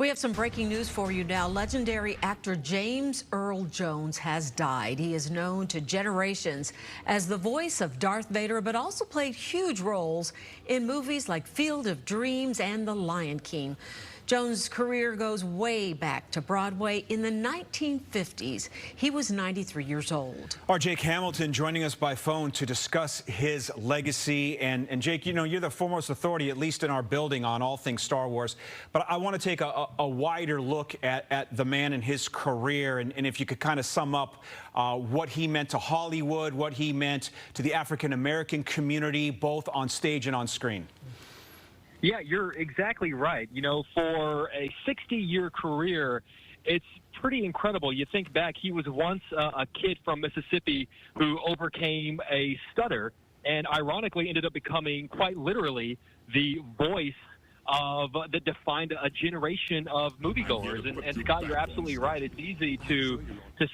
We have some breaking news for you now. Legendary actor James Earl Jones has died. He is known to generations as the voice of Darth Vader, but also played huge roles in movies like Field of Dreams and The Lion King. Jones' career goes way back to Broadway in the 1950s. He was 93 years old. Our Jake Hamilton joining us by phone to discuss his legacy. And Jake, you know, you're the foremost authority, at least in our building, on all things Star Wars. But I want to take a wider look at the man and his career. And if you could kind of sum up what he meant to Hollywood, what he meant to the African-American community, both on stage and on screen. Yeah, you're exactly right. You know, for a 60-year career, it's pretty incredible. You think back, he was once a kid from Mississippi who overcame a stutter and ironically ended up becoming quite literally the voice that defined a generation of moviegoers. And Scott, you're absolutely right. It's easy to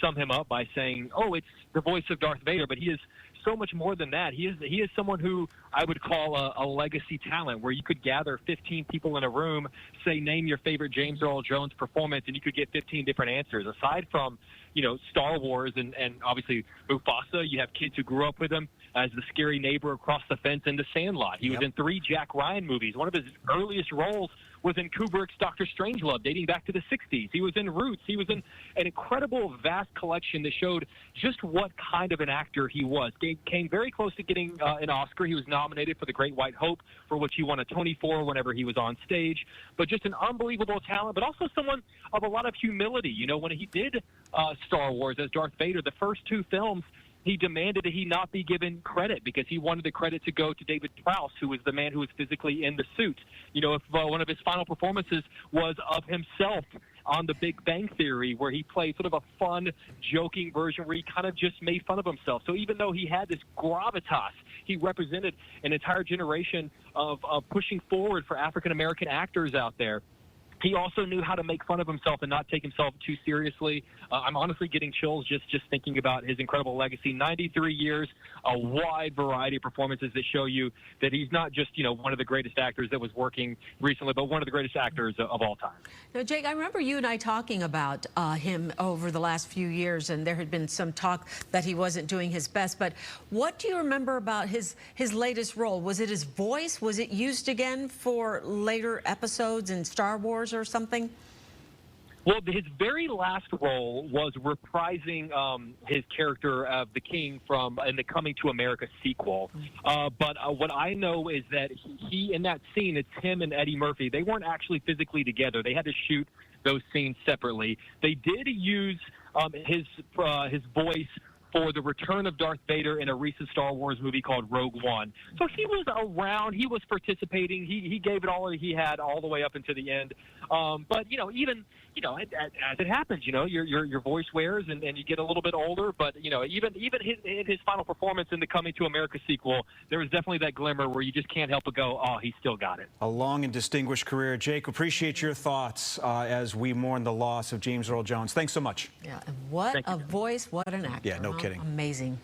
sum him up by saying, oh, it's the voice of Darth Vader, but he is so much more than that. He is someone who I would call a legacy talent, where you could gather 15 people in a room, say, name your favorite James Earl Jones performance, and you could get 15 different answers. Aside from, you know, Star Wars and obviously Mufasa, you have kids who grew up with him as the scary neighbor across the fence in The Sandlot. He was in 3 Jack Ryan movies. One of his earliest roles was in Kubrick's Dr. Strangelove, dating back to the 60s. He was in Roots. He was in an incredible, vast collection that showed just what kind of an actor he was. Came very close to getting an Oscar. He was nominated for The Great White Hope, for which he won a Tony for whenever he was on stage. But just an unbelievable talent, but also someone of a lot of humility. You know, when he did Star Wars as Darth Vader, the first 2 films, he demanded that he not be given credit because he wanted the credit to go to David Prowse, who was the man who was physically in the suit. You know, if one of his final performances was of himself on The Big Bang Theory, where he played sort of a fun, joking version where he kind of just made fun of himself. So even though he had this gravitas, he represented an entire generation of pushing forward for African-American actors out there. He also knew how to make fun of himself and not take himself too seriously. I'm honestly getting chills just thinking about his incredible legacy. 93 years, a wide variety of performances that show you that he's not just, you know, one of the greatest actors that was working recently, but one of the greatest actors of all time. Now, Jake, I remember you and I talking about him over the last few years, and there had been some talk that he wasn't doing his best. But what do you remember about his latest role? Was it his voice? Was it used again for later episodes in Star Wars or something? Well, his very last role was reprising his character of the King in the Coming to America sequel. But what I know is that he in that scene, it's him and Eddie Murphy. They weren't actually physically together. They had to shoot those scenes separately. They did use his voice for the return of Darth Vader in a recent Star Wars movie called Rogue One. So he was around, he was participating, he gave it all that he had all the way up into the end. But, you know, even, you know, as it happens, you know, your voice wears and you get a little bit older. But, you know, even his final performance in the Coming to America sequel, there was definitely that glimmer where you just can't help but go, oh, he still got it. A long and distinguished career. Jake, appreciate your thoughts as we mourn the loss of James Earl Jones. Thanks so much. Yeah, and what a voice, what an actor. Yeah, no kidding. Amazing.